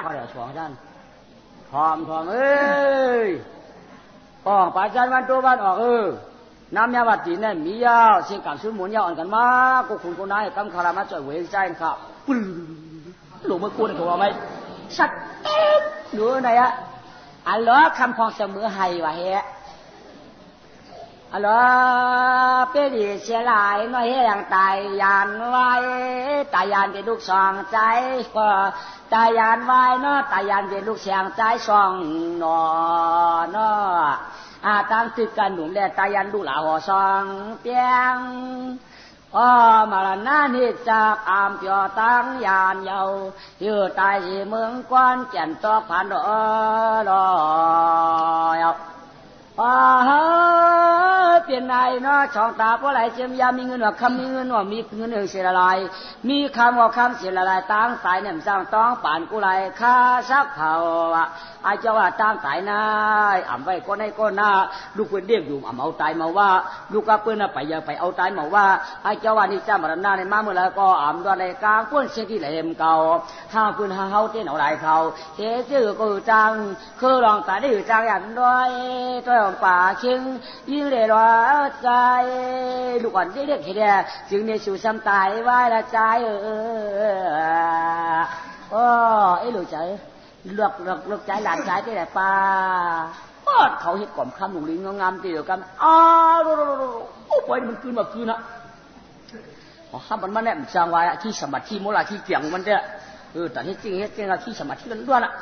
ก็เดี๋ยวสวงท่านทอมเอ้ยออกป่าจันวันตัววันออกน้ำยาวัดจีนเนี่ยมียาวเสียงการซื้อหมุนยาวอ่อนกันมากูคุณกูนายกำคารามาจ่อยเวรใจครับปึ้งหลงมากูเนี่ยถูกไหมสัตว์เต็มหนูไหนอะอันล้อคำพองเสมอให้วะเฮะอันล้อเปรีเสียหลายน้อยเฮยังตายยานไว้ตายยานเป็นลูกสองใจก็ตายยานไว้เนาะตายยานเป็นลูกเสียงใจสองนอเนาะตั้งตึกกันหนุ่มแลตายันดูหลาหัวซองเปียงมาละนานิจากอามเปียวตั้งยานเยาอยู่ใต้เมืองกวนแก่นตอกผ่านดอยเปลี่ยนนายเนาะช่องตาเพราะไรเจียมยามีเงินว่าคำมีเงินว่ามีเงินเสียละลายมีคำว่าคำเสียละลายตั้งสายเนี่ยสร้างต้องป่านกุไรข้าซักเผาไอ้เจ้าว่าตั้งสายนายอ่ำไว้ก้นให้ก้นหน้าลูกเพื่อนเรียกอยู่อ่ำเอาตายมาว่าลูกกับเพื่อนไปยังไปเอาตายมาว่าไอ้เจ้าว่านี่เจ้ามาดำหน้าในมาเมื่อไรก็อ่ำด้วยในกลางเพื่อนเสียที่แหลมเก่าห้าเพื่อนห้าเต้นเอาไรเขาเสียชื่อก็จังคือลองตาได้จังอย่างด้วยตัวของป่าชิงยิ่งเดือดใจลูกอ่อนเรียกเฮียจึงในสู่ซ้ำตายไว้ละใจไอ้ลูกใจเลือกใจหลานใจที่ไหนป่าเขาเห็ดกล่อมคำหนุ่มลิงงามตีเดียวกันโอ้ยมันคืนมาคืนนะข้ามันเนี่ยจังไว้ที่สมาธิโมลาที่เกี่ยงมันเนี่ยแต่ที่จริงเราที่สมาธิกันล้วนอ่ะ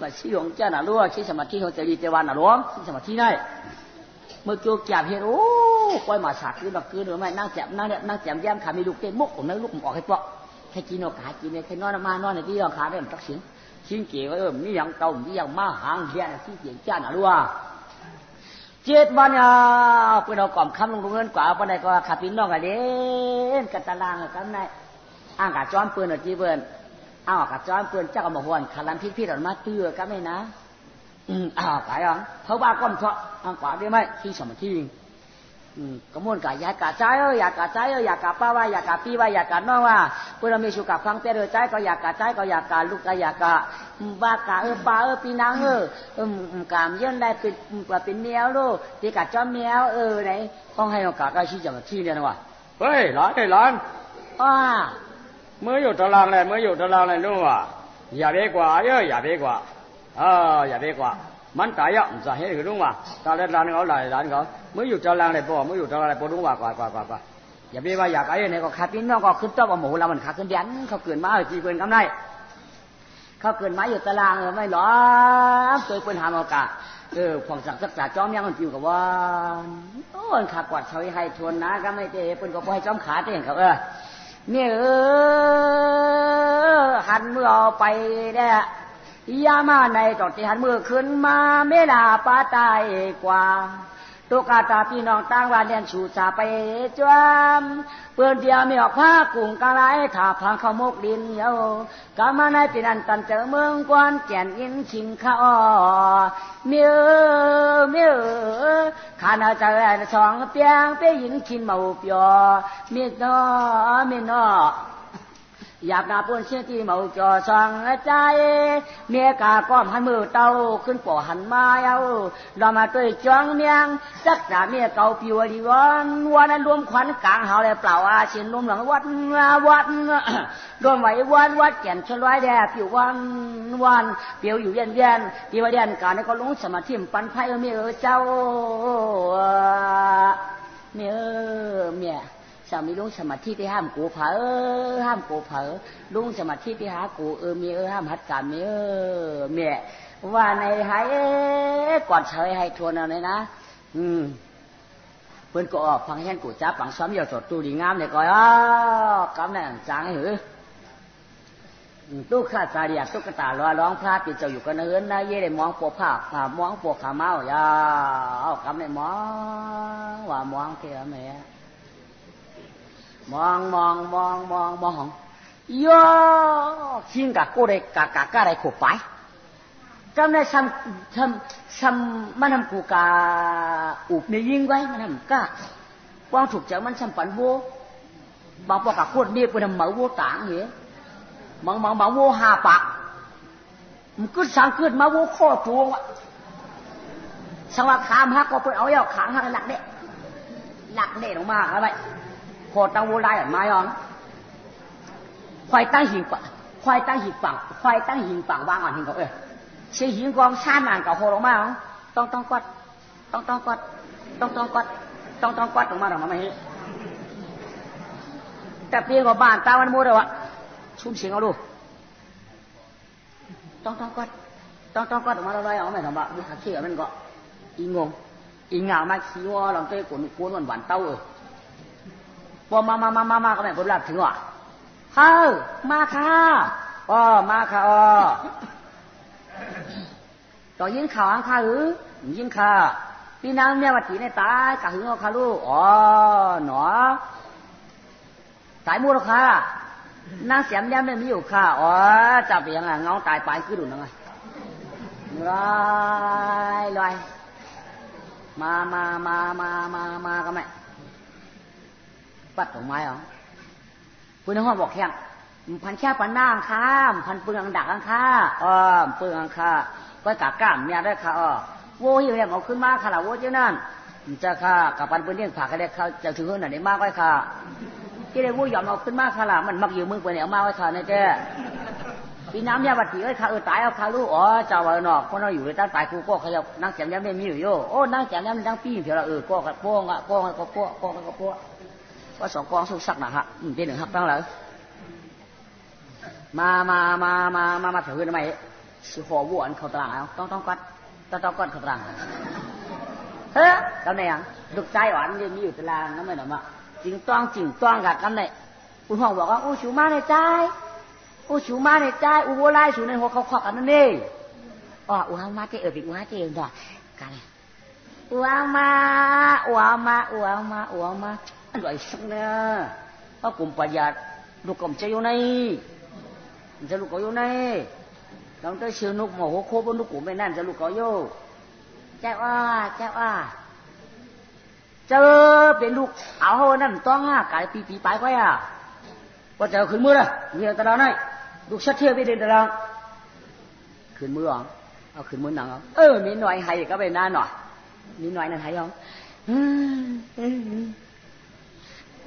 มาที่หลวงเจ้าหน้าล้วนที่สมาธิของเจดีย์เจวันหน้าหลวงที่สมาธิได้เมื่อโจกจับเห็นโอ้ปล่อยมาสากคืนแบบคืนหรือไม่นั่งแจมนั่งเนี่ยนั่งแจมแย้มขามีลูกเต้มุกผมนั่งลูกผมออกให้ปอกแค่กินเอาขากินเนี่ยแค่นอนมานอนในที่เราขาได้มันตักสินชิ้นเกี่ยวมีอย่างเต่ามีอย่างมาหางเดียนที่เกี่ยงจ้าหน้าล้วน7 วันเนี่ยเพื่อนเรากล่อมคำลงเงินกว่าวันใดก็ขับปีนน้องกันเด่นกันตารางกันไหนอ่างกะจ้อนปืนหรือจีเบิร์นกะจ้อนปืนเจ้าก็มาหวนขันลันพี่ออกมาเตื้อกันไหมนะกะยังเขาบ้าก้มเถาะกว่าได้ไหมที่สมัยที่กระมวลกะอยากกะใจอยากกะใจอยากกะป้าว่าอยากกะพี่ว่าอยากกะน้องว่าเพื่อนเรามีสุขฟังเตอใจก็อยากกะใจก็อยากกะลูกก็อยากกะบ้ากะป้าพี่นางกามเยื่อได้เป็นเมียวลูกที่กะจ้อมเมียวไหนต้องให้เรากะก็ชี้จังที่เนี่ยนะวะเฮ้ยหลานเมื่ออยู่ตารางเลยลูกว่าอย่าเบกว่าอย่าเบกว่าอย่าเบกว่ามันตายไม่ใช่เหรอลุงวะตาเล็ดร้านเขาหลายร้านเขาเมื่ออยู่ตารางเลยพ่อเมื่ออยู่ตารางเลยพ่อลุงว่ากว่าอย่าเบว่าอยากไอ้เนี่ยก็ขาดพี่น้องก็ขึ้นต้นว่าหมูเรามันขาดขึ้นเดียนเขาเกินมาจีเกินกำไรเขาเกินมาอยู่ตารางไม่หรอตัวเป็นหามโอกาสฝั่งสักสักจ่าจ้อมยังมันอยู่กับว่าขาดกวาดเฉยให้ชวนนะก็ไม่เจเป็นก็พอให้จ้อมขาเต็งเขาเนี่ยหันมือเอาไปเนี่ยยามาในตอนที่หันมือขึ้นมาเมลาป้าตายกว่าตุกาตาพี่น้องตั้งวันเรียนชูชาไปจวมเปื้อนเดียวไม่ออกผ้ากุ่งกะไรถ้าพังเขามกดินเยาวกามาในเป็นอันตันเจอเมืองกวนแก่นอินชิงข้าเมียขานาจะสองเปียงไปยินขินเมาเปียมีนออยากนาปนเสียที่เมาจอสังใจเมียกาก้อมหันมือเต้าขึ้นป่อหันมาเรามาตัวจ้องเมียงจักจ่าเมียเก่าปิวดีวันนั้นรวมขวัญกลางเฮาเลยเปล่าเชียนรวมหลังวัดรวมไหววัดแก่นชลอยแดดปิววันเปียวอยู่เย็นปีวันเย็นการนี้ก็ลงสมาธิปันไพ่เมียเจ้าเมียสามีลุงสมาธิที่ห้ามกูเผลลุงสมาธิที่หากูเมียห้ามหัดการเมียว่าในหายกอดเฉยให้ทวนเอาเลยนะเพื่อนก็ออกฟังแห่งกูจ้าฝังซ้อมเยาสดตูดีงามเลยก่อนกำลังจางให้หือตู้ข้าสาเรียตุ๊กตาลอยร้องพระปิดเจ้าอยู่กันเฮินนะเย่ได้มองปวดผ้ามองปวดขาเมาอย่ากำลังมองว่ามองเท่าไหร่มองย่อชิงกับกูได้กะได้ขบไปจำได้ซ้ำมันทำกูกะอุบในยิงไว้มันทำกะวางถูกใจมันซ้ำปันโวบางปอกกับโคตรเบี้ยเป็นเหมาโวต่างเหรอมองโวหาปาก มันกึศสังกึศมาโวข้อจูงอะสังว่าขามฮักก็เปิดเอาเอาขางฮักหลักเด็ดออกมาอะไรพอตั้งโวไล่ออกมาย้อนควายตั้งหิงฝั่งวางอ่อนหิงก็เชี่ยหิงกองชาหนานกับโหลงมาต้องกดออกมาหรอไม่แต่เพียงกับบ้านตาวันมูดเลยวะชุ่มเสียงเอาดูต้องกดออกมาอะไรเอาไม่ทำบะบุคคลมันก็อีงงอีเหงามาขี้วอลองเตะกวนหวานเต้าพอมาก็แม่ผมรับถึงว่ะเฮ้ยมาค่ะมาค่ะต่อยิงข่าวอังคาหรือยิงค่ะพี่นางเมียวัดถีในตายกะหึงเอาค่ะลูกหนอตายมูลค่ะนางเสียมแย้มไม่มีอยู่ค่ะจับไปยังไงเงาตายไปคือดุนยังไงลอยมาก็ไม่ปัดดอกไม้เหรอปืนห้องบอกแข้งพันแค่ปันหน้าข้ามพันปืนอังดักอังค่าปืนอังค่าก็กะก้ามเมียได้ค่ะโว้ยอย่างเอาขึ้นมาค่ะล่ะโว้ยเจ้านั่นจะค่ะกับปันปืนเลี้ยงผักก็ได้เขาจะถือหื้อหน่อยได้มากไว้ค่ะที่ได้โว้ยยอมเอาขึ้นมาค่ะล่ะมันมักอยู่มือปืนเอามาไว้ค่ะในแก่พี่น้ำยาบัดผีไว้ค่ะตายเอาค่ะลูกเจ้าวันนอกคนเราอยู่ในตั้งตายกูก็ขยับนั่งแจมย้ำไม่มีอยู่โย่นั่งแจมย้ำนั่งปี้เพียวละก็โป้งก็สองกองสุกสักนะฮะเป็นหนึ่งหักตั้งเลยมาถือทำไมสิหัววัวอันเขาตรังเอาต้องกัดเขาตรังเฮ้ยกำเนียงลูกใจหวานยังมีอยู่ตารางนั่นไม่หนอมาจริงต้องกับกำเนียคุณพ่อบอกว่าอู้ชูมาในใจอู้วัวไล่ชูในหัวเขาขวักอันนั้นเองอู้ฮามาเจปิอู้ฮาเจด่ากันอู้ฮามาอร่อยสักเนี่ยเพราะกลุ่มประหยัดลูกกลมจะอยู่ในจะลูกก็อยู่ในเราได้เชื่อนุกหมอหัวโคบนลูกกลุ่มไม่นั่นจะลูกก็อยู่เจ้าเจอเป็นลูกเอานั่นต้องกายปีไปก็ว่าจะขึ้นมือละเมียตะลางนี่ลูกชัดเทียบไปเดินตะลางขึ้นมือเอาขึ้นมือหนังมีหน่อยให้ก็ไปนั่นหน่อยมีหน่อยนั่นให้ยัง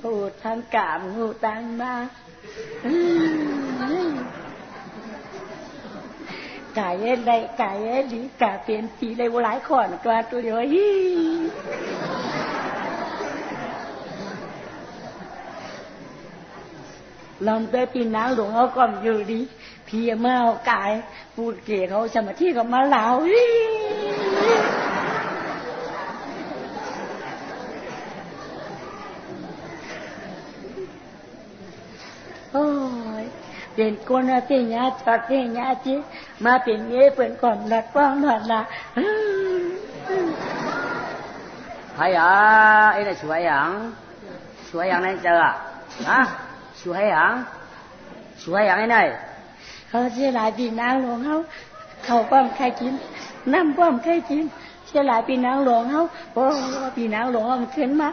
หูทางกามหูตังมากายเอ็นได้กายเอ็นดีกาเป็นปีเลยว่าหลายคนกว่าตัวเดียวลองไปปีนางหลวงเขาก่อนอยู่ดีพี่มาเอากายพูดเกี่ยเขาสมาธิกับมาเหลาโอ้ยเป็นคนที่ญาติปัดที่ญาติมาเป็นเงี้ยเป็นก่อนหลักว่างหลักละใครไอ้นี่สวยอย่างนั้นเจอสวยอย่างไอ้นี่เขาเสียหลายปีนางหลวงเขาป้อมใครกินน้ำป้อมใครกินเสียหลายปีนางหลวงเขาโอ้ปีนางหลวงมันขึ้นมา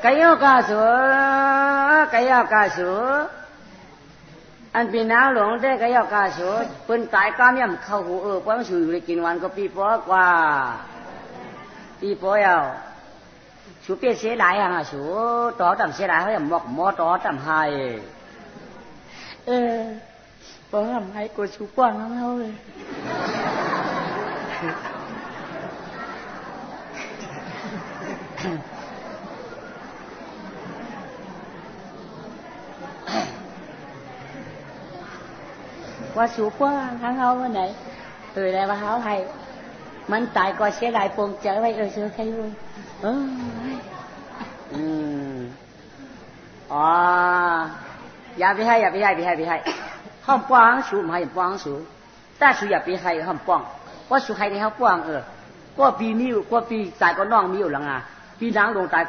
cái yêu ca sữa anh bị não luồng thế cái yêu ca sữa bên tại cam nhầm khâu hủ quán sủi đểกินวันก็ปีปอกว่าปีปอยสูเปียเสียหลายสูต่อต่ำเสียหลายเขาอย่างหมอต่อต่ำไฮปอต่ำไฮกูสูกว้างน้ำเขาเลยว่าสูกว้างทั้งเขาวันไหนได้ว่าเขาให้มันตายก็เสียหลายปงเจอไว้เชื่อใครรู้อย่าไปให้ห้องป้องสูไม่ป้องสูแต่สูอย่าไปให้ห้องป้องว่าสูให้ในห้องป้องก็ปีนี้ก็ปีตายก็น้องมีอยู่หลังปีนางลงตาย